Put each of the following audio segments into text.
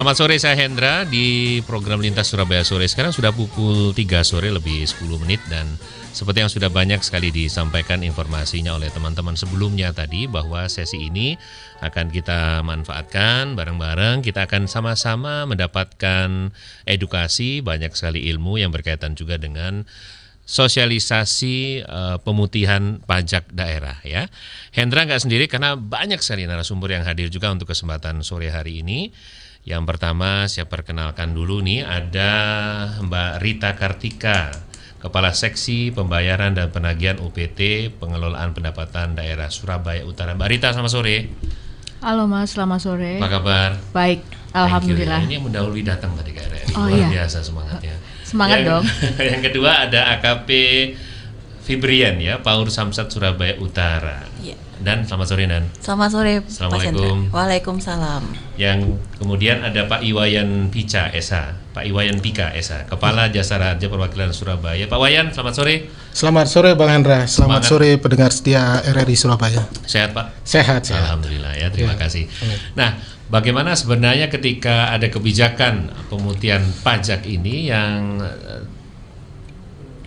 Selamat sore, saya Hendra di program Lintas Surabaya Sore. Sekarang sudah pukul 3 sore lebih 10 menit dan seperti yang sudah banyak sekali disampaikan informasinya oleh teman-teman sebelumnya tadi bahwa sesi ini akan kita manfaatkan bareng-bareng. Kita akan sama-sama mendapatkan edukasi, banyak sekali ilmu yang berkaitan juga dengan sosialisasi pemutihan pajak daerah ya. Hendra nggak sendiri karena banyak sekali narasumber yang hadir juga untuk kesempatan sore hari ini. Yang pertama saya perkenalkan dulu nih, ada Mbak Rita Kartika, Kepala Seksi Pembayaran dan Penagihan UPT Pengelolaan Pendapatan Daerah Surabaya Utara. Mbak Rita, selamat sore. Halo Mas, selamat sore. Apa kabar? Baik, alhamdulillah. Ini yang mendahului datang tadi Kak RRI. Oh, luar iya. biasa semangatnya. Semangat dong. Yang kedua ada AKP Fibrian ya, Paur Samsat Surabaya Utara. Iya. Dan selamat sore Dan. Selamat sore. Assalamualaikum. Waalaikumsalam. Yang kemudian ada Pak Iwayan Pica Esa, Pak Iwayan Pika Esa, Kepala Jasa Raja Perwakilan Surabaya. Pak Wayan, selamat sore. Selamat sore Bang Hendra, selamat Semangat. sore pendengar setia RRI Surabaya. Sehat Pak? Sehat. Alhamdulillah ya, terima Ya. kasih. Nah, bagaimana sebenarnya ketika ada kebijakan pemutihan pajak ini yang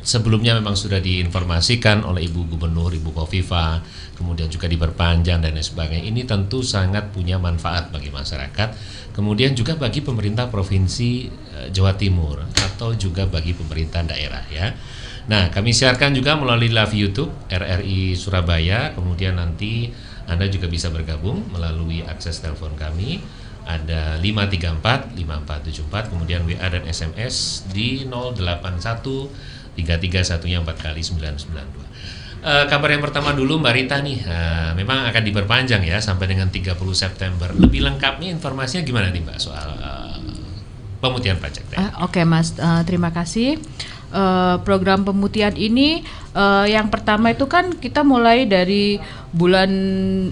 sebelumnya memang sudah diinformasikan oleh Ibu Gubernur, Ibu Khofifah, kemudian juga diperpanjang dan lain sebagainya. Ini tentu sangat punya manfaat bagi masyarakat, kemudian juga bagi pemerintah Provinsi Jawa Timur atau juga bagi pemerintah daerah ya. Nah, kami siarkan juga melalui live YouTube RRI Surabaya, kemudian nanti Anda juga bisa bergabung melalui akses telepon kami. Ada 534 5474, kemudian WA dan SMS di 081 331 4 kali 992. Kabar yang pertama dulu Mbak Rita nih, memang akan diperpanjang ya sampai dengan 30 September. Lebih lengkapnya informasinya gimana nih Mbak soal pemutihan pajak? Oke Mas, terima kasih. Program pemutihan ini yang pertama itu kan kita mulai dari bulan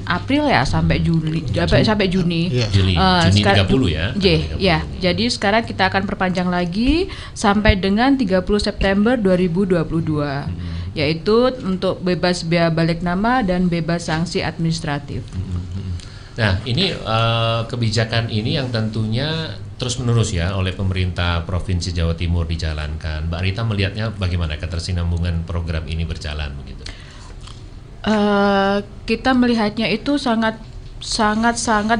April ya sampai Juli, sampai Juni. Iya. Juni 30 ya. Ya, jadi sekarang kita akan perpanjang lagi sampai dengan 30 September 2022. Yaitu untuk bebas biaya balik nama dan bebas sanksi administratif. Nah, ini kebijakan ini yang tentunya terus-menerus ya oleh pemerintah Provinsi Jawa Timur dijalankan. Mbak Rita melihatnya bagaimana ketersinambungan program ini berjalan begitu? Kita melihatnya itu sangat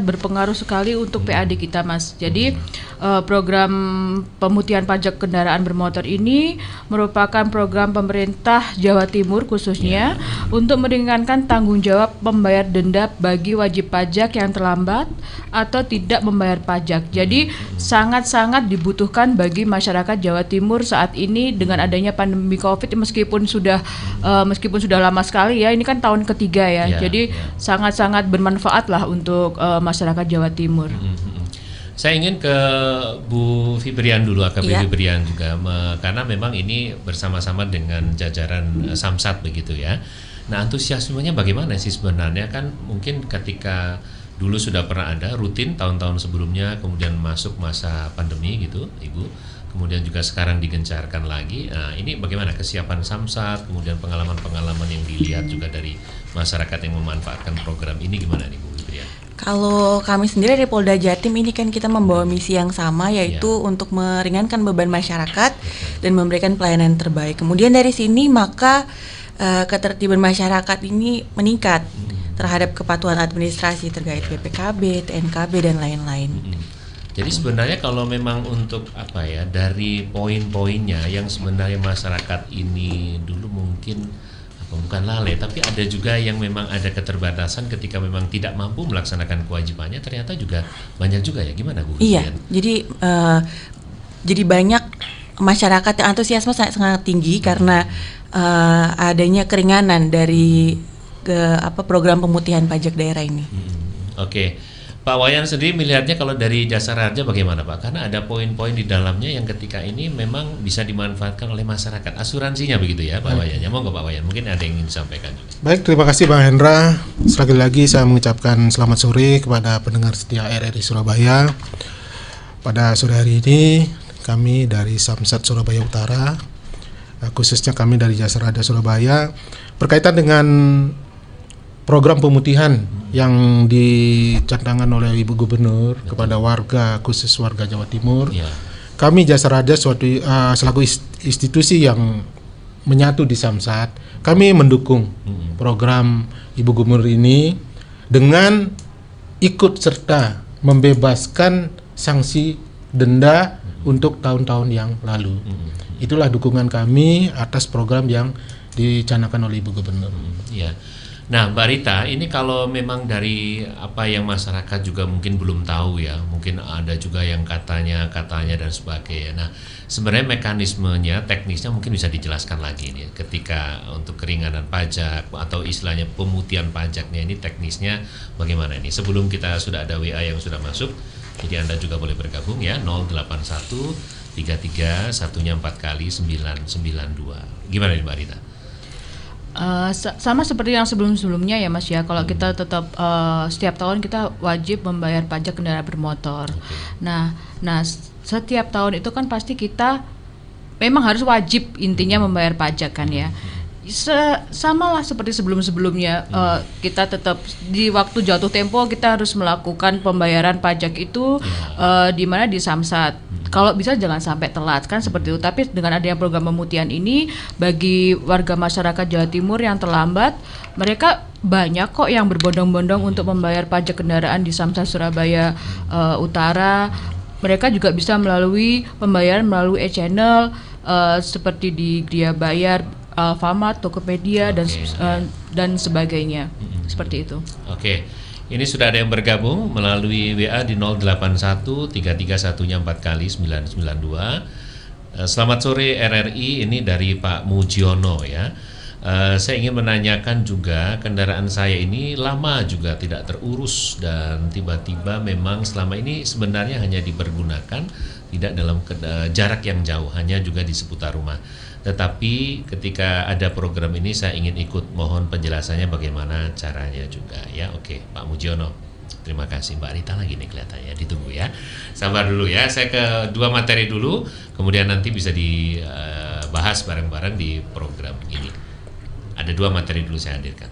berpengaruh sekali untuk PAD kita Mas. Jadi program pemutihan pajak kendaraan bermotor ini merupakan program pemerintah Jawa Timur khususnya untuk meringankan tanggung jawab membayar denda bagi wajib pajak yang terlambat atau tidak membayar pajak. Jadi sangat-sangat dibutuhkan bagi masyarakat Jawa Timur saat ini dengan adanya pandemi Covid, meskipun sudah lama sekali ya, ini kan tahun ketiga ya. Jadi sangat-sangat bermanfaat lah untuk masyarakat Jawa Timur. Saya ingin ke Bu Fibrian dulu, AKP Iya. Fibrian juga, karena memang ini bersama-sama dengan jajaran Samsat begitu ya. Nah, antusiasmenya bagaimana sih sebenarnya? Kan mungkin ketika dulu sudah pernah ada rutin tahun-tahun sebelumnya, kemudian masuk masa pandemi gitu, Ibu. Kemudian juga sekarang digencarkan lagi. Nah, ini bagaimana kesiapan Samsat, kemudian pengalaman-pengalaman yang dilihat juga dari masyarakat yang memanfaatkan program ini gimana nih Bu Fibrian? Kalau kami sendiri dari Polda Jatim ini kan kita membawa misi yang sama, yaitu untuk meringankan beban masyarakat dan memberikan pelayanan terbaik. Kemudian dari sini maka ketertiban masyarakat ini meningkat terhadap kepatuhan administrasi terkait BPKB, TNKB dan lain-lain. Jadi sebenarnya kalau memang untuk dari poin-poinnya yang sebenarnya masyarakat ini dulu mungkin bukan lalai, tapi ada juga yang memang ada keterbatasan ketika memang tidak mampu melaksanakan kewajibannya, ternyata juga banyak juga ya, gimana Bu? Iya, jadi banyak masyarakat yang antusiasme sangat tinggi karena adanya keringanan dari program pemutihan pajak daerah ini. Oke. Pak Wayan sendiri melihatnya kalau dari Jasa Raja bagaimana Pak? Karena ada poin-poin di dalamnya yang ketika ini memang bisa dimanfaatkan oleh masyarakat. Asuransinya begitu ya Pak Wayan. Ya monggo Pak Wayan, mungkin ada yang ingin disampaikan juga. Baik, terima kasih Bang Hendra. Sekali lagi saya mengucapkan selamat sore kepada pendengar setia RRI Surabaya. Pada sore hari ini kami dari Samsat Surabaya Utara, khususnya kami dari Jasa Raja Surabaya, berkaitan dengan program pemutihan yang dicantangkan oleh Ibu Gubernur kepada warga, khusus warga Jawa Timur. Ya. Kami Jasa Raja selaku institusi yang menyatu di Samsat, kami mendukung program Ibu Gubernur ini dengan ikut serta membebaskan sanksi denda untuk tahun-tahun yang lalu. Itulah dukungan kami atas program yang dicanangkan oleh Ibu Gubernur. Ya. Nah, Mbak Rita, ini kalau memang dari apa yang masyarakat juga mungkin belum tahu ya, mungkin ada juga yang katanya dan sebagainya. Nah, sebenarnya mekanismenya, teknisnya mungkin bisa dijelaskan lagi nih, ketika untuk keringanan pajak atau istilahnya pemutihan pajaknya ini teknisnya bagaimana ini? Sebelum kita sudah ada WA yang sudah masuk, jadi Anda juga boleh bergabung ya, 081 33 1-nya 4 kali 992. Gimana nih Mbak Rita? Sama seperti yang sebelum-sebelumnya ya Mas ya, kalau kita tetap setiap tahun kita wajib membayar pajak kendaraan bermotor. Nah setiap tahun itu kan pasti kita memang harus wajib intinya membayar pajak kan ya. Sama lah seperti sebelum-sebelumnya, kita tetap di waktu jatuh tempo kita harus melakukan pembayaran pajak itu di mana di Samsat. Kalau bisa jangan sampai telat kan seperti itu. Tapi dengan adanya program pemutihan ini, bagi warga masyarakat Jawa Timur yang terlambat, mereka banyak kok yang berbondong-bondong untuk membayar pajak kendaraan di Samsat Surabaya Utara. Mereka juga bisa melalui pembayaran melalui e-channel seperti di Gria Bayar, Alfamart, Tokopedia dan sebagainya. Seperti itu. Oke. Ini sudah ada yang bergabung melalui WA di 081 33 1-nya 4 kali 992. Selamat sore RRI, ini dari Pak Mujiono ya. Saya ingin menanyakan juga, kendaraan saya ini lama juga tidak terurus dan tiba-tiba memang selama ini sebenarnya hanya dipergunakan tidak dalam jarak yang jauh, hanya juga di seputar rumah. Tetapi ketika ada program ini saya ingin ikut, mohon penjelasannya bagaimana caranya juga ya. Oke, Pak Mujiono. Terima kasih. Mbak Rita lagi nih kelihatannya, ditunggu ya. Sabar dulu ya, saya ke dua materi dulu, kemudian nanti bisa dibahas bareng-bareng di program ini. Ada dua materi dulu saya hadirkan.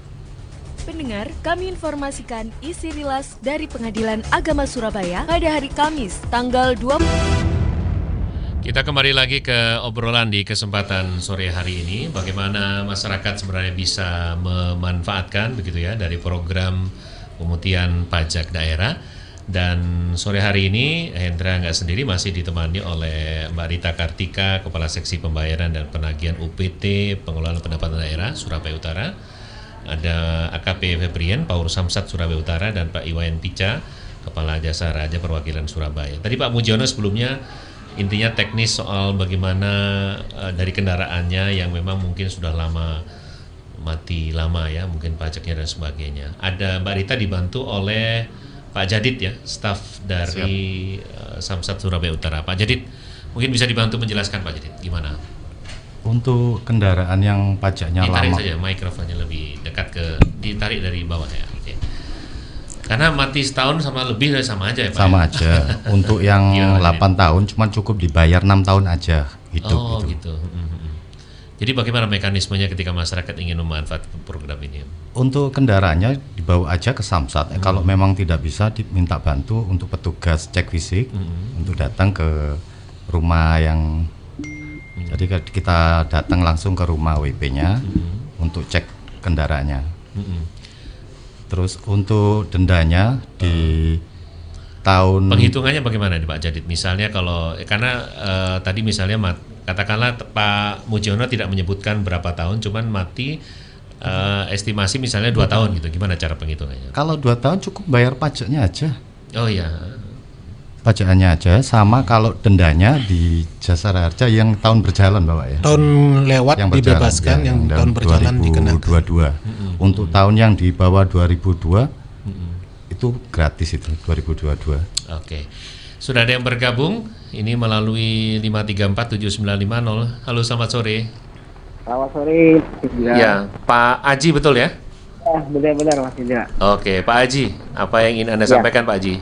Pendengar, kami informasikan isi rilas dari Pengadilan Agama Surabaya pada hari Kamis, tanggal 20. Kita kembali lagi ke obrolan di kesempatan sore hari ini, bagaimana masyarakat sebenarnya bisa memanfaatkan begitu ya dari program pemutihan pajak daerah. Dan sore hari ini Hendra nggak sendiri, masih ditemani oleh Mbak Rita Kartika, Kepala Seksi Pembayaran dan Penagihan UPT Pengelolaan Pendapatan Daerah Surabaya Utara. Ada AKP Febrian, Paur Samsat Surabaya Utara, dan Pak Iwayan Pica, Kepala Jasa Raja Perwakilan Surabaya. Tadi Pak Mujiono sebelumnya intinya teknis soal bagaimana dari kendaraannya yang memang mungkin sudah lama mati lama ya, mungkin pajaknya dan sebagainya. Ada Mbak Rita dibantu oleh Pak Jadid ya, staf dari Samsat Surabaya Utara. Pak Jadid, mungkin bisa dibantu menjelaskan Pak Jadid gimana? Untuk kendaraan yang pajaknya ditarik lama. Saja mikrofonnya lebih dekat ditarik dari bawah ya. Oke. Karena mati setahun sama lebih sama aja ya Pak? Sama aja. Untuk yang 8 tahun cuma cukup dibayar 6 tahun aja. Gitu. Jadi bagaimana mekanismenya ketika masyarakat ingin memanfaatkan program ini? Untuk kendaraannya dibawa aja ke Samsat. Kalau memang tidak bisa diminta bantu untuk petugas cek fisik untuk datang ke rumah yang jadi kita datang langsung ke rumah WP-nya untuk cek kendaraannya. Terus untuk dendanya di tahun penghitungannya bagaimana nih Pak Jadid? Misalnya kalau karena tadi misalnya katakanlah Pak Mujiono tidak menyebutkan berapa tahun, cuman mati estimasi misalnya 2 tahun gitu. Gimana cara penghitungannya? Kalau 2 tahun cukup bayar pajaknya aja. Oh iya. Pajaknya aja, sama kalau dendanya di Jasa Raja yang tahun berjalan Bapak ya. Tahun lewat yang dibebaskan, yang tahun berjalan dikenakan. 2022. Untuk tahun yang di bawah 2002 itu gratis itu 2022. Oke. Sudah ada yang bergabung ini melalui 5347950. Halo, selamat sore. Selamat sore. Ya, Pak Aji betul ya? Benar-benar Mas Indra. Oke, Pak Aji, apa yang ingin Anda sampaikan Pak Aji?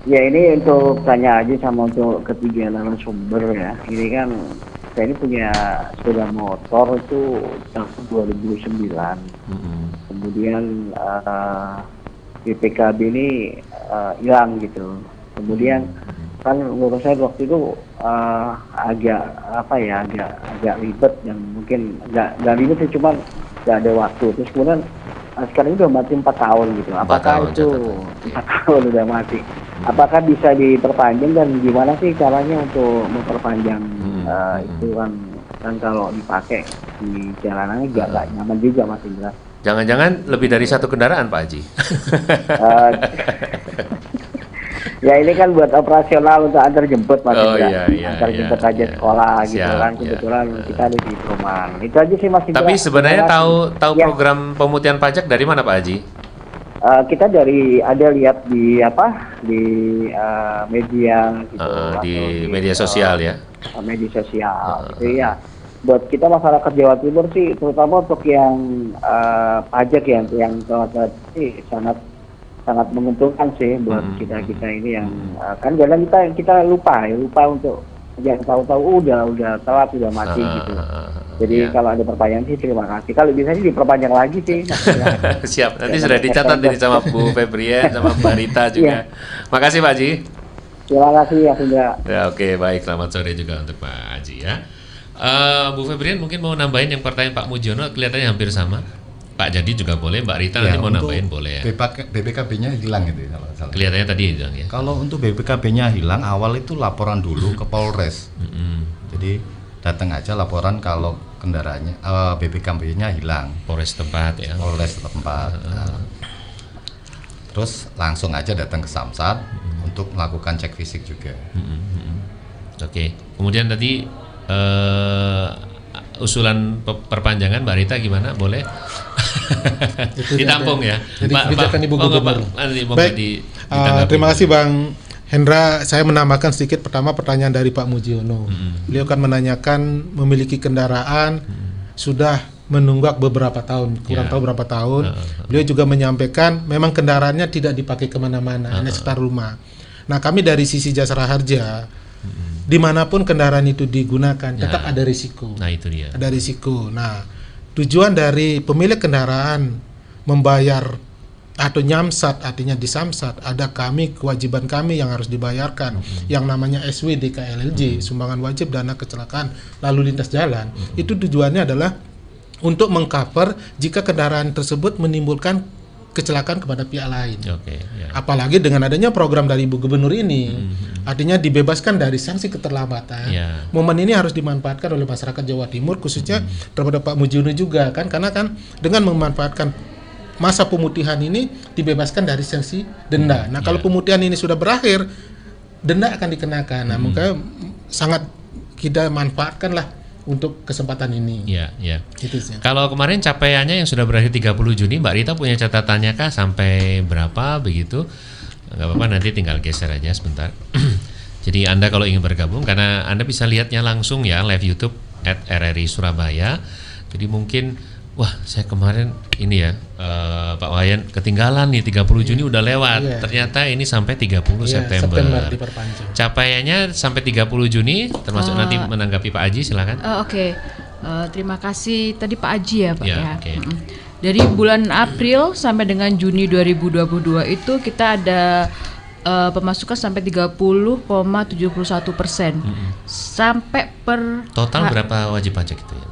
Ya, ini untuk tanya aja sama untuk ketiga narasumber ya. Ini kan saya ini punya sepeda motor itu tahun 2009. kemudian BPKB ini hilang gitu. Kemudian kan menurut saya waktu itu agak ribet, dan mungkin nggak ribet sih, cuman nggak ada waktu. Terus kemudian sekarang ini udah mati 4 tahun gitu. Apakah itu 4 tahun udah mati? Apakah bisa diperpanjang, dan gimana sih caranya untuk memperpanjang itu kan kalau dipakai di jalanannya nggak nyaman juga, Mas Indra. Jangan-jangan lebih dari satu kendaraan, Pak Haji? Ya ini kan buat operasional untuk antar jemput, Mas Indra. Antar jemput aja sekolah gitu kan. Kebetulan kita ada di perumahan. Itu aja sih, Mas Indra. Tapi sebenarnya tahu program pemutihan pajak dari mana, Pak Haji? Kita lihat di media gitu. Di media sosial ya. Media sosial gitu ya. Buat kita masyarakat Jawa Timur sih, terutama untuk yang pajak yang sih sangat menguntungkan sih buat kita ini yang kan kadang kita lupa untuk jangan tahu-tahu udah telat, udah mati gitu. Jadi kalau ada perpanjangan sih terima kasih. Kalau bisa sih diperpanjang lagi sih. Siap, nanti sudah dicatat ini sama Bu Febrian sama Mbak Rita juga. Makasih Pak Haji. Terima kasih ya Indra. Ya, oke, baik, selamat sore juga untuk Pak Haji ya. Bu Febrian mungkin mau nambahin yang pertanyaan Pak Mujiono, kelihatannya hampir sama. Pak Jadi juga boleh, Mbak Rita nanti mau nambahin boleh ya. BPKB-nya hilang gitu ya kalau salah. Kelihatannya tadi hilang ya. Kalau untuk BPKB-nya hilang, awal itu laporan dulu ke Polres. Jadi datang aja laporan kalau kendaraannya BPKB-nya hilang. Polres tempat ya. Polres tempat. Terus langsung aja datang ke Samsat untuk melakukan cek fisik juga. Oke. Kemudian tadi usulan perpanjangan Mbak Rita gimana? Boleh? Ditampung ya. Jadi kebijakan Ibu Gubernur. Baik. Terima kasih Bang Hendra. Saya menambahkan sedikit. Pertama, pertanyaan dari Pak Mujiono. Beliau kan menanyakan memiliki kendaraan sudah menunggak beberapa tahun, kurang tahu berapa tahun. Beliau juga menyampaikan memang kendaraannya tidak dipakai kemana-mana, hanya sekitar rumah. Nah, kami dari sisi Jasara Harja, dimanapun kendaraan itu digunakan tetap ada risiko. Nah, itu dia. Ada risiko. Nah, tujuan dari pemilik kendaraan membayar atau nyamsat, artinya disamsat, ada kewajiban kami yang harus dibayarkan, yang namanya SWDKLLJ, sumbangan wajib dana kecelakaan lalu lintas jalan. Itu tujuannya adalah untuk mengcover jika kendaraan tersebut menimbulkan kecelakaan kepada pihak lain. Apalagi dengan adanya program dari Ibu Gubernur ini, artinya dibebaskan dari sanksi keterlambatan. Momen ini harus dimanfaatkan oleh masyarakat Jawa Timur, khususnya terhadap Pak Mujiono juga karena kan dengan memanfaatkan masa pemutihan ini dibebaskan dari sanksi denda. Nah, kalau pemutihan ini sudah berakhir, denda akan dikenakan. Nah, makanya sangat kita manfaatkanlah untuk kesempatan ini. Gitu sih. Kalau kemarin capaiannya yang sudah berakhir 30 Juni, Mbak Rita punya catatannya kah sampai berapa begitu? Nggak apa-apa, nanti tinggal geser aja sebentar. Jadi Anda kalau ingin bergabung, karena Anda bisa lihatnya langsung ya, live YouTube @RRI Surabaya. Jadi mungkin, wah saya kemarin ini ya, Pak Wayan ketinggalan nih 30 Juni udah lewat. Ternyata ini sampai 30 September. Capaiannya sampai 30 Juni, termasuk nanti menanggapi Pak Haji, silakan. Terima kasih tadi Pak Haji ya Pak ya. Dari bulan April sampai dengan Juni 2022 itu kita ada pemasukan sampai 30,71%. Sampai per total berapa wajib pajak itu ya?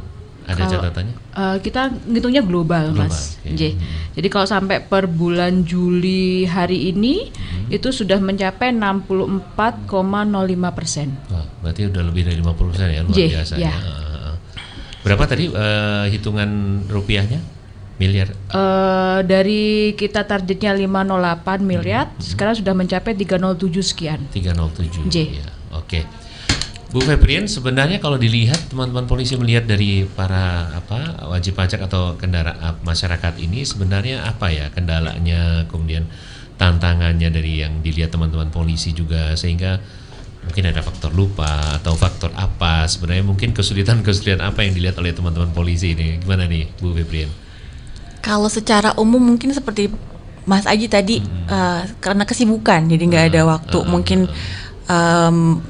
Ada catatannya? Kita ngitungnya global Mas. Jadi kalau sampai per bulan Juli hari ini itu sudah mencapai 64,05%. Wah, berarti udah lebih dari 50% ya, luar biasa ya. Berapa tadi hitungan rupiahnya? Miliar? Dari kita targetnya 508 miliar, sekarang sudah mencapai 307 sekian. 307. Ya. Oke. Bu Febrian, sebenarnya kalau dilihat teman-teman polisi melihat dari para wajib pajak atau kendaraan masyarakat ini, sebenarnya apa ya kendalanya, kemudian tantangannya dari yang dilihat teman-teman polisi juga, sehingga mungkin ada faktor lupa atau faktor apa sebenarnya, mungkin kesulitan apa yang dilihat oleh teman-teman polisi ini, gimana nih Bu Febrian? Kalau secara umum mungkin seperti Mas Aji tadi, karena kesibukan jadi nggak ada waktu, mungkin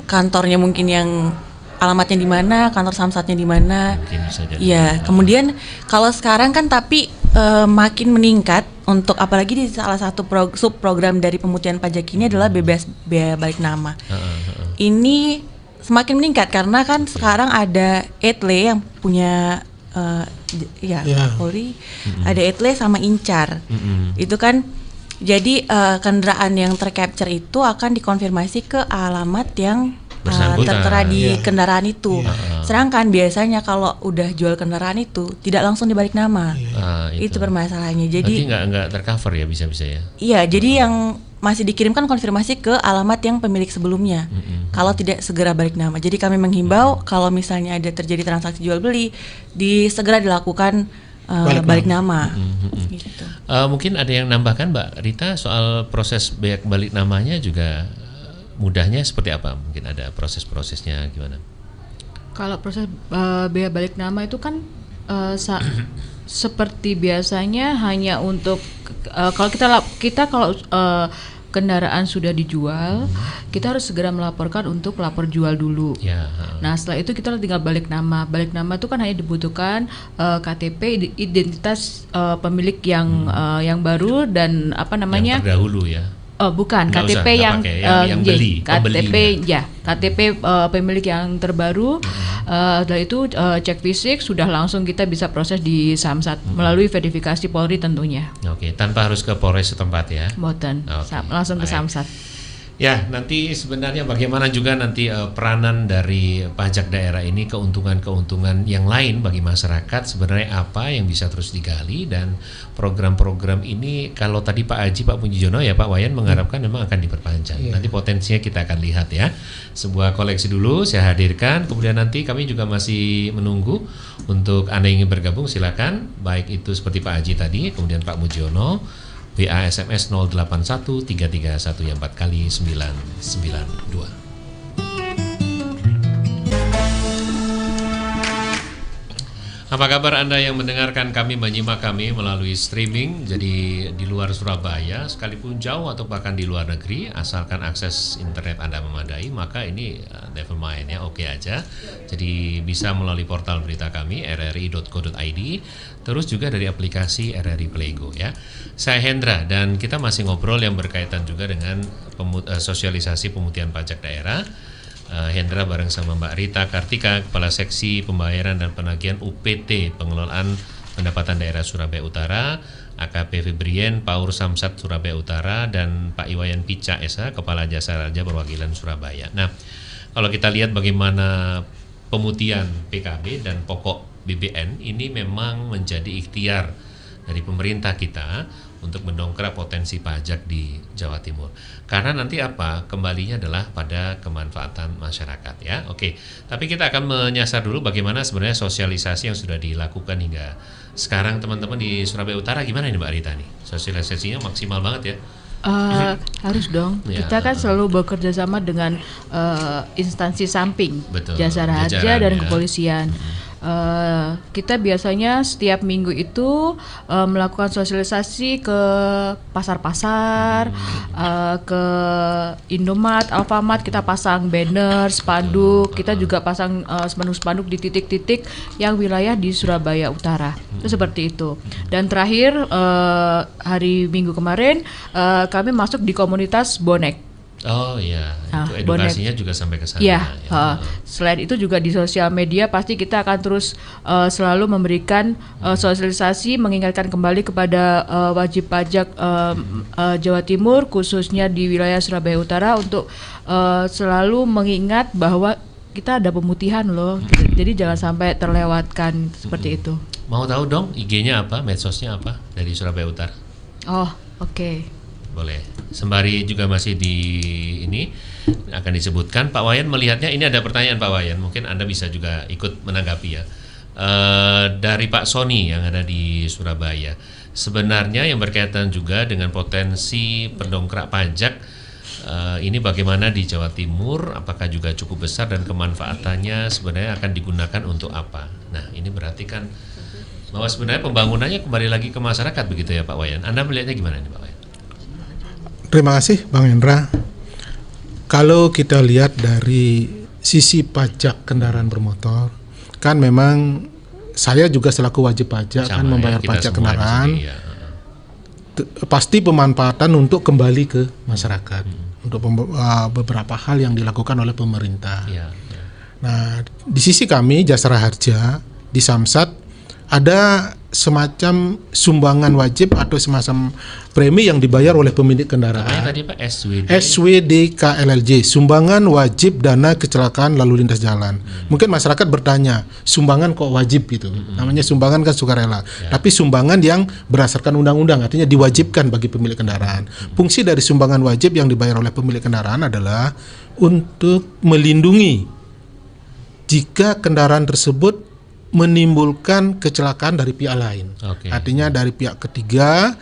kantornya mungkin yang alamatnya di mana, kantor Samsatnya di mana. Mungkin bisa jadi. Iya, kemudian kalau sekarang kan tapi makin meningkat untuk apalagi di salah satu sub program dari pemutihan pajak ini adalah bebas biaya balik nama. Ini semakin meningkat karena kan sekarang ada etle yang punya Polri, ada etle sama incar. Itu kan jadi kendaraan yang tercapture itu akan dikonfirmasi ke alamat yang tertera di kendaraan itu. Sedangkan biasanya kalau udah jual kendaraan itu tidak langsung dibalik nama. Itu permasalahannya. Jadi nggak tercover ya, bisa-bisa ya. Iya, jadi yang masih dikirimkan konfirmasi ke alamat yang pemilik sebelumnya. Kalau tidak segera balik nama. Jadi kami menghimbau kalau misalnya ada terjadi transaksi jual beli, segera dilakukan balik nama. Gitu. Mungkin ada yang nambahkan Mbak Rita soal proses balik namanya juga mudahnya seperti apa? Mungkin ada proses-prosesnya gimana? Kalau proses biaya balik nama itu kan seperti biasanya hanya untuk kalau kalau kendaraan sudah dijual, kita harus segera melaporkan untuk lapor jual dulu. Nah, setelah itu kita tinggal balik nama. Balik nama itu kan hanya dibutuhkan KTP, identitas pemilik yang baru dan yang terdahulu ya. Bukan, nggak KTP usah, yang beli, KTP pemilik yang terbaru. Setelah itu cek fisik sudah langsung kita bisa proses di Samsat melalui verifikasi Polri tentunya. Oke, tanpa harus ke Polres setempat ya. Boten, langsung ke Samsat. Ya, nanti sebenarnya bagaimana juga nanti peranan dari pajak daerah ini, keuntungan-keuntungan yang lain bagi masyarakat, sebenarnya apa yang bisa terus digali, dan program-program ini kalau tadi Pak Aji, Pak Pujijono ya Pak Wayan mengharapkan memang akan diperpanjang. Nanti potensinya kita akan lihat ya. Sebuah koleksi dulu saya hadirkan, kemudian nanti kami juga masih menunggu untuk Anda yang ingin bergabung, silakan, baik itu seperti Pak Aji tadi, kemudian Pak Mujiono, WA SMS 081 331 yang 4 kali 992. Apa kabar Anda yang mendengarkan kami, menyimak kami melalui streaming? Jadi di luar Surabaya, sekalipun jauh atau bahkan di luar negeri, asalkan akses internet Anda memadai, maka ini never mind ya, oke aja. Jadi bisa melalui portal berita kami rri.co.id, terus juga dari aplikasi RRI Playgo ya. Saya Hendra dan kita masih ngobrol yang berkaitan juga dengan sosialisasi pemutihan pajak daerah. Hendra bareng sama Mbak Rita Kartika, Kepala Seksi Pembayaran dan Penagihan UPT Pengelolaan Pendapatan Daerah Surabaya Utara, AKP Febrien, Paur Samsat Surabaya Utara, dan Pak Iwayan Pica Esa, Kepala Jasa Raja Perwakilan Surabaya. Nah, kalau kita lihat bagaimana pemutihan PKB dan pokok BBN ini memang menjadi ikhtiar dari pemerintah kita untuk mendongkrak potensi pajak di Jawa Timur. Karena nanti kembalinya adalah pada kemanfaatan masyarakat ya. Oke, tapi kita akan menyasar dulu bagaimana sebenarnya sosialisasi yang sudah dilakukan hingga sekarang teman-teman di Surabaya Utara. Gimana ini Mbak Rita nih? Sosialisasinya maksimal banget ya? Harus dong. Ya. Kita kan selalu bekerja sama dengan instansi samping, Betul. Jasa Raja dan Kepolisian. Kita biasanya setiap minggu itu melakukan sosialisasi ke pasar-pasar, ke Indomaret, Alfamart, kita pasang banner, spanduk, kita juga pasang spanduk-spanduk di titik-titik yang wilayah di Surabaya Utara. Itu seperti itu. Dan terakhir hari Minggu kemarin kami masuk di komunitas bonek. Oh iya, itu edukasinya juga sampai ke sana. Ya. Selain itu juga di sosial media pasti kita akan terus selalu memberikan sosialisasi, mengingatkan kembali kepada wajib pajak Jawa Timur, khususnya di wilayah Surabaya Utara, untuk selalu mengingat bahwa kita ada pemutihan loh. Jadi jangan sampai terlewatkan seperti itu. Mau tahu dong IG-nya apa, medsosnya apa dari Surabaya Utara? Oh, oke. Boleh. Sembari juga masih di ini akan disebutkan, Pak Wayan melihatnya ini ada pertanyaan Pak Wayan, mungkin Anda bisa juga ikut menanggapi ya. Dari Pak Sony yang ada di Surabaya. Sebenarnya yang berkaitan juga dengan potensi pendongkrak pajak ini bagaimana di Jawa Timur, apakah juga cukup besar dan kemanfaatannya sebenarnya akan digunakan untuk apa? Nah, ini berarti kan bahwa sebenarnya pembangunannya kembali lagi ke masyarakat begitu ya Pak Wayan. Anda melihatnya gimana nih Pak Wayan? Terima kasih Bang Hendra. Kalau kita lihat dari sisi pajak kendaraan bermotor, kan memang saya juga selaku wajib pajak kan membayar pajak kendaraan. Pasti pemanfaatan untuk kembali ke masyarakat untuk beberapa hal yang dilakukan oleh pemerintah. Nah, di sisi kami Jasara Harja di Samsat ada semacam sumbangan wajib atau semacam premi yang dibayar oleh pemilik kendaraan. Tadi Pak SWDKLLJ, sumbangan wajib dana kecelakaan lalu lintas jalan. Mungkin masyarakat bertanya, sumbangan kok wajib gitu? Namanya sumbangan kan sukarela. Tapi sumbangan yang berdasarkan undang-undang, artinya diwajibkan bagi pemilik kendaraan. Fungsi dari sumbangan wajib yang dibayar oleh pemilik kendaraan adalah untuk melindungi jika kendaraan tersebut menimbulkan kecelakaan dari pihak lain. Artinya dari pihak ketiga,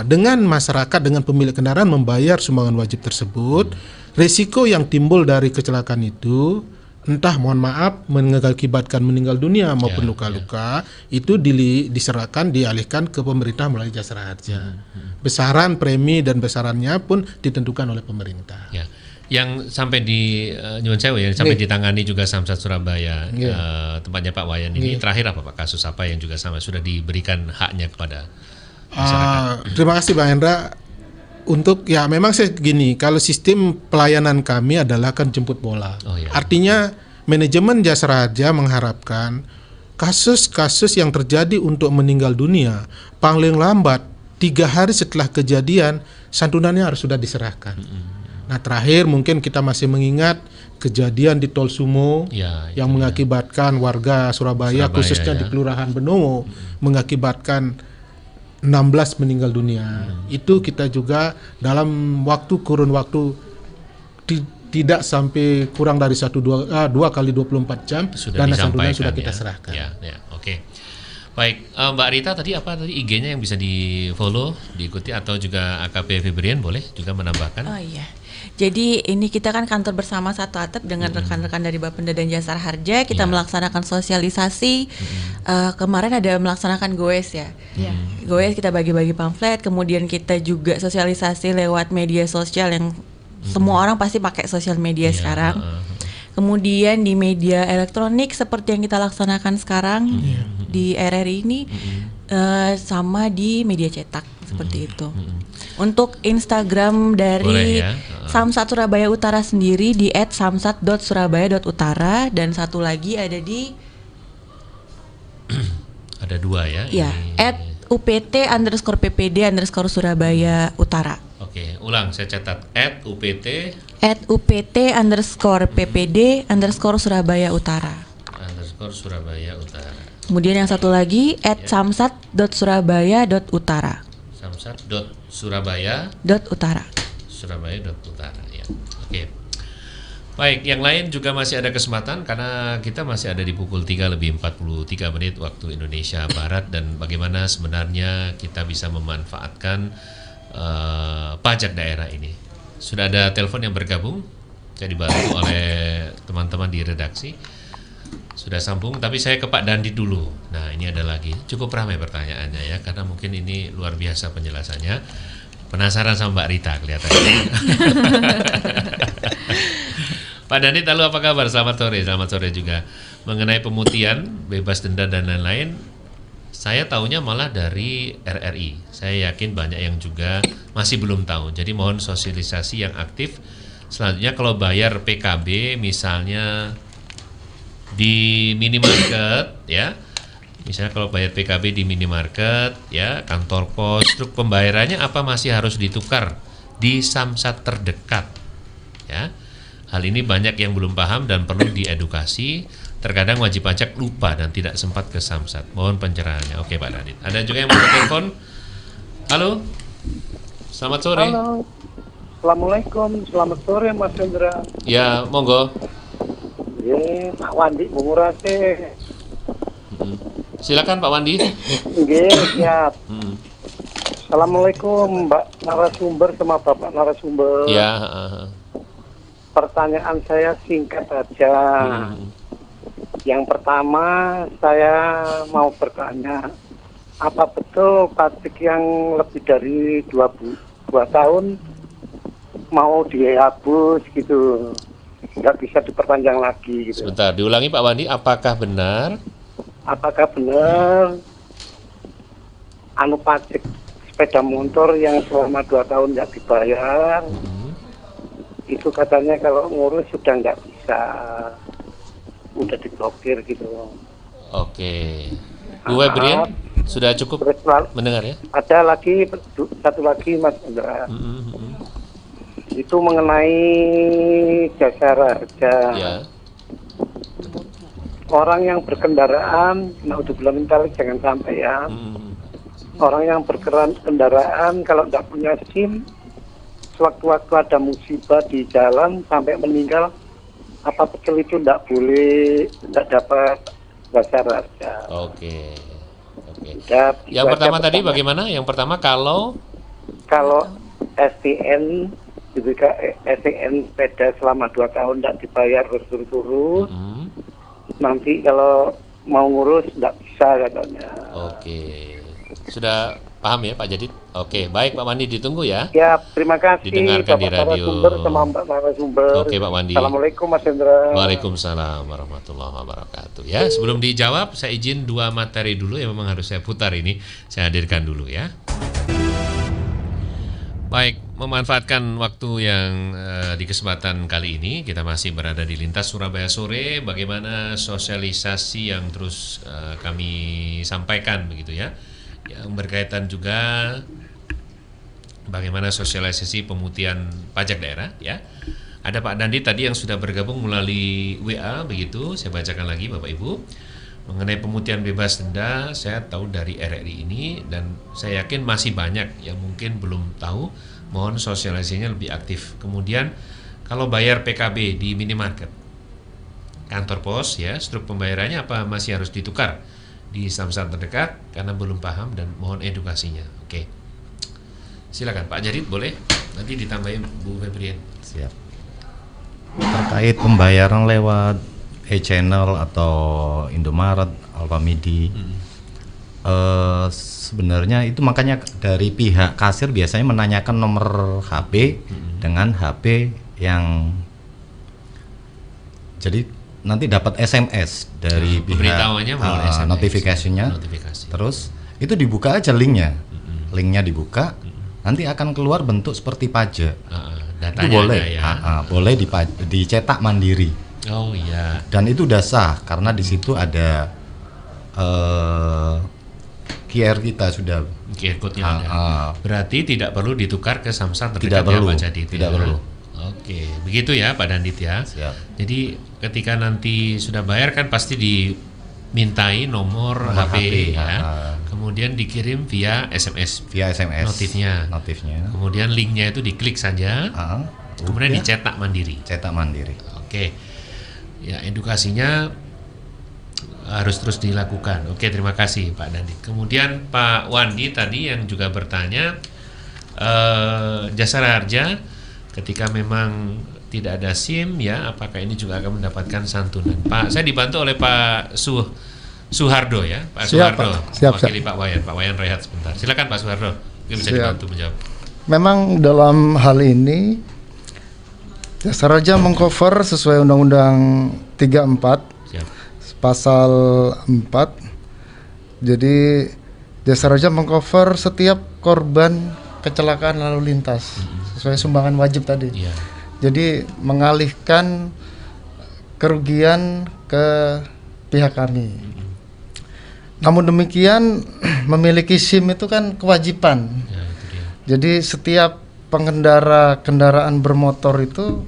dengan masyarakat, dengan pemilik kendaraan membayar sumbangan wajib tersebut, resiko yang timbul dari kecelakaan itu, entah mohon maaf mengakibatkan meninggal dunia maupun luka-luka, itu diserahkan, dialihkan ke pemerintah melalui Jasara Harja. Besaran premi dan besarannya pun ditentukan oleh pemerintah. Yang sampai di nyuwun sewu ya, sampai ditangani juga Samsat Surabaya, tempatnya Pak Wayan ini. Terakhir apa Pak, kasus apa yang juga sama sudah diberikan haknya kepada masyarakat? Terima kasih Bang Hendra. Untuk memang gini, kalau sistem pelayanan kami adalah kan jemput bola. Artinya manajemen Jasara Harja mengharapkan kasus-kasus yang terjadi untuk meninggal dunia paling lambat 3 hari setelah kejadian santunannya harus sudah diserahkan. Nah, terakhir mungkin kita masih mengingat kejadian di Tol Sumo yang mengakibatkan warga Surabaya khususnya di Kelurahan Benowo mengakibatkan 16 meninggal dunia. Itu kita juga dalam kurun waktu tidak sampai kurang dari 2 kali 24 jam dana santunan sudah kita serahkan. Oke. Baik, Mbak Rita tadi IG-nya yang bisa di-follow, diikuti, atau juga AKP Febrian boleh juga menambahkan? Oh iya. Jadi ini kita kan kantor bersama satu atap dengan rekan-rekan dari Bapenda dan Jasara Harja. Kita melaksanakan sosialisasi. Kemarin ada melaksanakan goes ya. Goes kita bagi-bagi pamflet. Kemudian kita juga sosialisasi lewat media sosial yang semua orang pasti pakai sosial media sekarang. Kemudian di media elektronik seperti yang kita laksanakan sekarang di RRI ini, sama di media cetak seperti itu. Untuk Instagram dari Samsat Surabaya Utara sendiri di @samsat.surabaya.utara, dan satu lagi ada di ada 2 ya. Ya, @UPT_PPD_Surabaya Utara. Oke, ulang saya catat @UPT_PPD_Surabaya Utara. Surabaya Utara. Kemudian yang satu lagi @samsat.surabaya.utara. Samsat.surabaya.utara. Surabaya.utara ya. Oke. Baik, yang lain juga masih ada kesempatan karena kita masih ada di pukul 3:43 waktu Indonesia Barat, dan bagaimana sebenarnya kita bisa memanfaatkan pajak daerah ini. Sudah ada telepon yang bergabung, saya dibantu oleh teman-teman di redaksi. Sudah sambung, tapi saya ke Pak Dandi dulu. Nah, ini ada lagi, cukup ramai pertanyaannya ya, karena mungkin ini luar biasa penjelasannya. Penasaran sama Mbak Rita kelihatannya. Pak Dandi, halo, apa kabar? Selamat sore juga. Mengenai pemutihan, bebas denda dan lain-lain, saya tahunya malah dari RRI. Saya yakin banyak yang juga masih belum tahu. Jadi mohon sosialisasi yang aktif. Selanjutnya kalau bayar PKB misalnya di minimarket ya. Misalnya kalau bayar PKB di minimarket ya, kantor pos, truk pembayarannya apa masih harus ditukar di Samsat terdekat ya. Hal ini banyak yang belum paham dan perlu diedukasi. Terkadang wajib pajak lupa dan tidak sempat ke Samsat. Mohon pencerahannya. Oke Pak Radit. Ada juga yang mau telepon. Halo. Selamat sore. Halo. Assalamualaikum. Selamat sore Mas Hendra. Ya, monggo. Pak Wandi Bungurase. Silakan Pak Wandi. Nggih, siap. Assalamualaikum Mbak narasumber sama Bapak narasumber. Ya. Pertanyaan saya singkat saja. Yang pertama saya mau bertanya, apa betul pajak yang lebih dari 2 tahun mau dihapus gitu? nggak bisa diperpanjang lagi gitu. Sebentar, diulangi Pak Wandi, apakah benar? Apakah benar pajak sepeda motor yang selama 2 tahun nggak dibayar, itu katanya kalau ngurus sudah nggak bisa, udah diblokir gitu. Oke, Bu Febrian sudah cukup mendengar ya? Ada lagi satu lagi Mas Indra. Itu mengenai jasa raja. Ya. Orang yang berkendaraan, naudzubillah min dzalik, jangan sampai ya. Orang yang berkendaraan kalau tidak punya SIM, sewaktu-waktu ada musibah di jalan sampai meninggal, apa betul itu tidak boleh, tidak dapat jasa raja. Oke. Ya, Yang pertama tadi bagaimana? Yang pertama kalau STN sepeda selama 2 tahun tidak dibayar berturut-turut, nanti kalau mau ngurus tidak bisa katanya. Oke. Sudah paham ya Pak Jadid? Oke, baik Pak Wandi, ditunggu ya. Ya, terima kasih Didengarkan di Bapak radio. narasumber sama Mbak narasumber. Oke Pak Wandi. Assalamualaikum Mas Hendra. Waalaikumsalam warahmatullahi wabarakatuh. Ya, sebelum dijawab saya izin 2 materi dulu yang memang harus saya putar ini. Saya hadirkan dulu ya. Baik, memanfaatkan waktu yang di kesempatan kali ini kita masih berada di Lintas Surabaya Sore. Bagaimana sosialisasi yang terus kami sampaikan begitu ya, yang berkaitan juga bagaimana sosialisasi pemutihan pajak daerah ya. Ada Pak Dandi tadi yang sudah bergabung melalui WA begitu. Saya bacakan lagi Bapak Ibu. Mengenai pemutihan bebas denda, saya tahu dari RRI ini dan saya yakin masih banyak yang mungkin belum tahu. Mohon sosialisasinya lebih aktif. Kemudian kalau bayar PKB di minimarket, kantor pos ya, struk pembayarannya apa masih harus ditukar di samsat terdekat karena belum paham dan mohon edukasinya. Oke. Silakan Pak Jadid, boleh nanti ditambahin Bu Febrian. Siap. Terkait pembayaran lewat e-channel atau Indomaret, Alfamidi, sebenarnya itu makanya dari pihak kasir biasanya menanyakan nomor HP dengan HP yang jadi nanti dapat SMS dari pihak notifikasinya. Terus itu dibuka aja linknya, linknya nanti akan keluar bentuk seperti pajak. Itu boleh, boleh dicetak mandiri. Oh iya. Dan itu udah sah karena di situ ada QR kita sudah. QR code-nya ada. Berarti tidak perlu ditukar ke samsat terdekat. Tidak perlu. Pak Jadid. Tidak perlu. Oke, begitu ya Pak Dandit ya. Siap. Jadi ketika nanti sudah bayar kan pasti dimintai nomor HP ya. Kemudian dikirim via SMS. Via SMS. Notifnya. Kemudian linknya itu diklik saja. Kemudian dicetak mandiri. Cetak mandiri. Oke. Ya, edukasinya harus terus dilakukan. Oke, terima kasih Pak Dandit. Kemudian Pak Wandi tadi yang juga bertanya jasa harja ketika memang tidak ada SIM ya, apakah ini juga akan mendapatkan santunan? Pak, saya dibantu oleh Pak Suhardo ya, Pak Suhardo, wakili Pak Wayan Rehat sebentar. Silakan Pak Suhardo, mungkin bisa dibantu menjawab. Memang dalam hal ini jasa raja mengcover sesuai Undang-Undang 34 pasal 4. Jadi jasa raja mengcover setiap korban kecelakaan lalu lintas sesuai sumbangan wajib tadi. Jadi mengalihkan kerugian ke pihak kami. Namun demikian memiliki SIM itu kan kewajiban. Jadi setiap pengendara kendaraan bermotor itu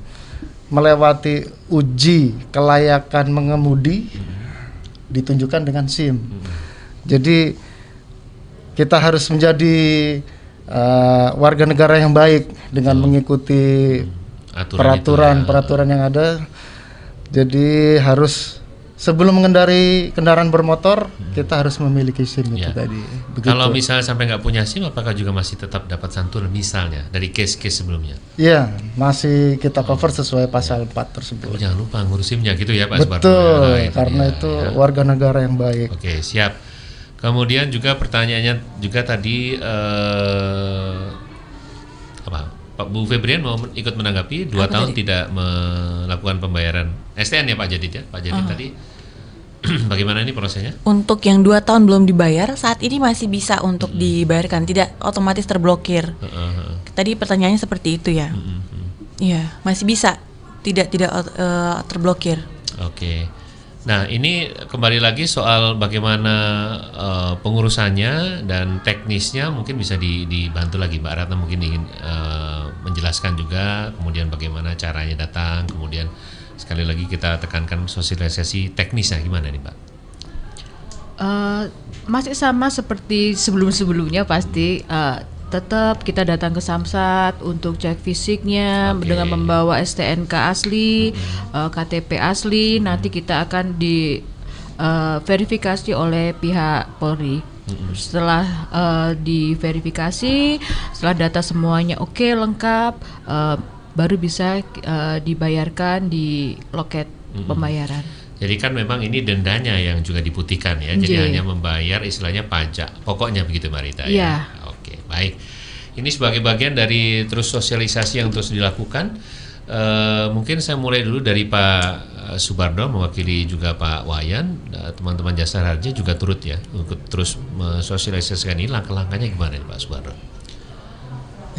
melewati uji kelayakan mengemudi ditunjukkan dengan SIM. Jadi kita harus menjadi warga negara yang baik dengan mengikuti peraturan yang ada. Jadi harus sebelum mengendarai kendaraan bermotor kita harus memiliki SIM itu tadi. Begitu. Kalau misalnya sampai nggak punya SIM, apakah juga masih tetap dapat santunan misalnya dari case-case sebelumnya? Iya, masih kita cover sesuai pasal 4 tersebut. Jangan lupa ngurus SIM-nya gitu ya Pak Suparno. Betul, karena itu warga negara yang baik. Oke, siap. Kemudian juga pertanyaannya juga tadi Pak Bu Febrian mau ikut menanggapi 2 tahun tidak melakukan pembayaran STN ya Pak Jadid ya. Pak Jadid tadi bagaimana ini prosesnya? Untuk yang 2 tahun belum dibayar, saat ini masih bisa untuk dibayarkan, tidak otomatis terblokir. Tadi pertanyaannya seperti itu ya. Iya, masih bisa, tidak terblokir. Oke. Nah, ini kembali lagi soal bagaimana pengurusannya dan teknisnya, mungkin bisa dibantu lagi Mbak Ratna, mungkin ingin menjelaskan juga kemudian bagaimana caranya datang, kemudian sekali lagi kita tekankan sosialisasi teknisnya gimana nih Mbak? Masih sama seperti sebelum-sebelumnya pasti. Tetap kita datang ke Samsat untuk cek fisiknya dengan membawa STNK asli, KTP asli. Nanti kita akan diverifikasi oleh pihak Polri. Setelah diverifikasi, setelah data semuanya oke, lengkap, baru bisa dibayarkan di loket pembayaran. Jadi kan memang ini dendanya yang juga diputihkan ya. Jadi hanya membayar istilahnya pajak. Pokoknya begitu Mbak Rita ya. Oke, baik. Ini sebagai bagian dari terus sosialisasi yang terus dilakukan. Mungkin saya mulai dulu dari Pak Subardo, mewakili juga Pak Wayan. Teman-teman Jasa Harja juga turut ya untuk terus mensosialisasikan ini. Langkah-langkahnya gimana nih Pak Subardo?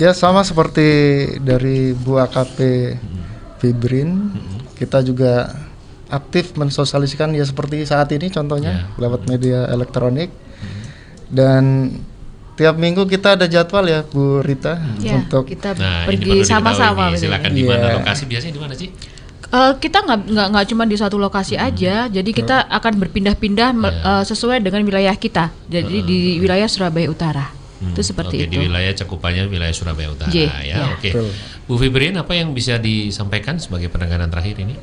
Ya sama seperti dari Bu AKP Fibrin, kita juga aktif mensosialisasikan ya seperti saat ini contohnya lewat media elektronik. Dan tiap minggu kita ada jadwal ya Bu Rita untuk kita pergi sama-sama. Silakan di mana lokasi, biasanya di mana sih? Kita nggak cuma di satu lokasi aja, jadi kita akan berpindah-pindah sesuai dengan wilayah kita. Jadi di wilayah Surabaya Utara itu seperti itu. Di wilayah cakupannya wilayah Surabaya Utara ya. Oke. Bu Fibrin, apa yang bisa disampaikan sebagai penanganan terakhir ini?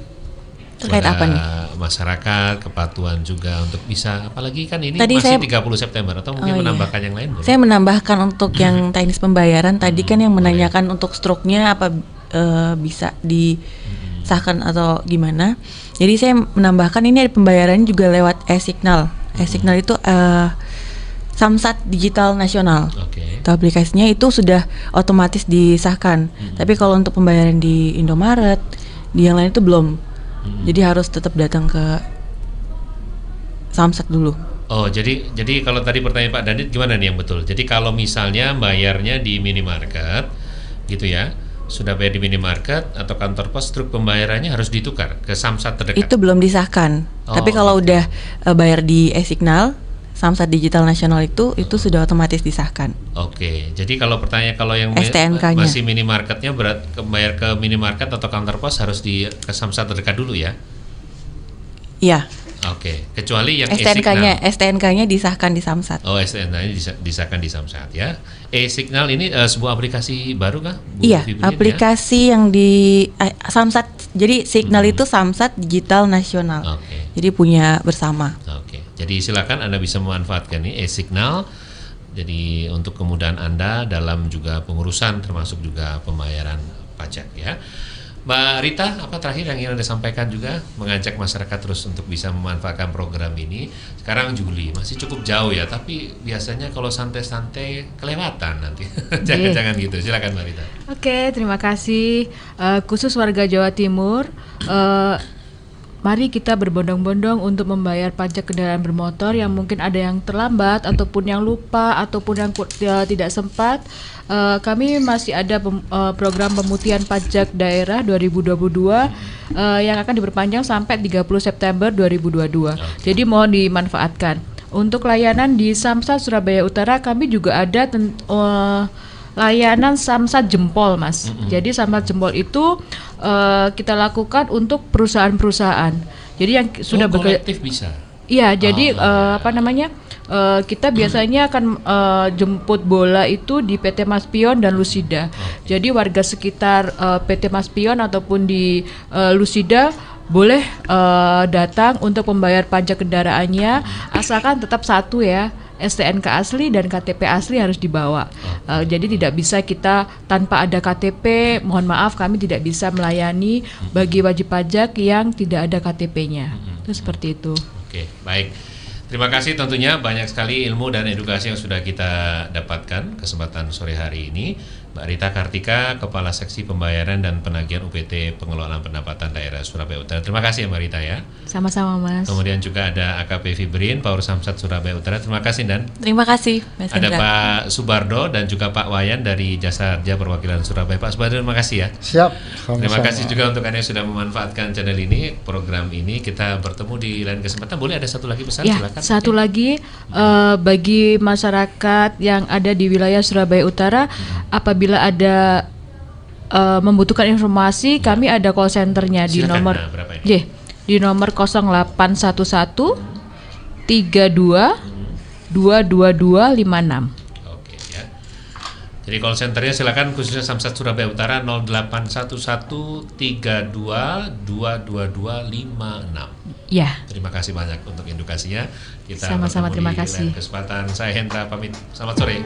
Terkait apa nih? Masyarakat, kepatuhan juga untuk bisa, apalagi kan ini tadi masih 30 September atau mungkin menambahkan yang lain boleh? Saya menambahkan untuk yang teknis pembayaran tadi kan yang menanyakan untuk struknya apa bisa disahkan atau gimana. Jadi saya menambahkan ini ada pembayaran juga lewat e-signal. E-signal itu Samsat Digital Nasional. Itu aplikasinya itu sudah otomatis disahkan. Tapi kalau untuk pembayaran di Indomaret, di yang lain itu belum. Jadi harus tetap datang ke Samsat dulu. Oh, jadi kalau tadi pertanyaan Pak Danit gimana nih yang betul? Jadi kalau misalnya bayarnya di minimarket gitu ya, sudah bayar di minimarket atau kantor pos, truk pembayarannya harus ditukar ke Samsat terdekat. Itu belum disahkan. Tapi kalau udah bayar di e-signal, Samsat Digital Nasional itu sudah otomatis disahkan. Oke, jadi kalau yang STNK-nya. masih minimarketnya bayar ke minimarket atau kantor pos harus ke Samsat terdekat dulu ya? Iya. Oke, kecuali yang STNK-nya disahkan di Samsat. Oh, STNK-nya disahkan di Samsat ya. E-Signal ini sebuah aplikasi baru kah? Iya, aplikasi yang di Samsat. Jadi Signal itu Samsat Digital Nasional. Jadi punya bersama. Jadi silakan Anda bisa memanfaatkan ini e-signal. Jadi untuk kemudahan Anda dalam juga pengurusan termasuk juga pembayaran pajak ya. Mbak Rita, apa terakhir yang ingin Anda sampaikan juga mengajak masyarakat terus untuk bisa memanfaatkan program ini? Sekarang Juli masih cukup jauh ya, tapi biasanya kalau santai-santai kelewatan nanti. Jangan gitu. Silakan Mbak Rita. Oke, terima kasih. Khusus warga Jawa Timur, mari kita berbondong-bondong untuk membayar pajak kendaraan bermotor yang mungkin ada yang terlambat ataupun yang lupa ataupun yang tidak sempat. Kami masih ada program pemutihan pajak daerah 2022 yang akan diperpanjang sampai 30 September 2022. Jadi mohon dimanfaatkan. Untuk layanan di Samsat Surabaya Utara kami juga ada layanan Samsat Jempol, Mas. Jadi Samsat Jempol itu kita lakukan untuk perusahaan-perusahaan. Jadi yang sudah kolektif bisa. Iya, jadi kita biasanya akan jemput bola itu di PT Mas Pion dan Lusida. Jadi warga sekitar PT Mas Pion ataupun di Lusida boleh datang untuk membayar pajak kendaraannya, asalkan tetap satu ya, STNK asli dan KTP asli harus dibawa. Jadi tidak bisa kita tanpa ada KTP, mohon maaf kami tidak bisa melayani bagi wajib pajak yang tidak ada KTP-nya. Itu seperti itu. Oke, baik. Terima kasih, tentunya banyak sekali ilmu dan edukasi yang sudah kita dapatkan kesempatan sore hari ini. Mbak Rita Kartika, Kepala Seksi Pembayaran dan Penagihan UPT Pengelolaan Pendapatan Daerah Surabaya Utara. Terima kasih ya Mbak Rita ya. Sama-sama Mas. Kemudian juga ada AKP Fibrin, Paur Samsat Surabaya Utara. Terima kasih Dan. Terima kasih Mas Ada Hendra. Pak Subardo dan juga Pak Wayan dari Jasa Harja Perwakilan Surabaya. Pak Subardo, terima kasih ya. Siap. Terima sama-sama. kasih juga untuk Anda yang sudah memanfaatkan channel ini, program ini. Kita bertemu di lain kesempatan. Boleh ada satu lagi pesan? Ya, Silakan. satu lagi bagi masyarakat yang ada di wilayah Surabaya Utara, apabila ada membutuhkan informasi, kami ada call centernya di Silakan. nomor Nah, berapa ini? di nomor 0811 32 22256. Oke ya. Jadi call centernya silakan, khususnya Samsat Surabaya Utara 0811 32 22256. Ya. Terima kasih banyak untuk edukasinya. Kita Sama-sama, bertemu terima di kasih. lain kesempatan. Saya Hendra pamit. Selamat sore.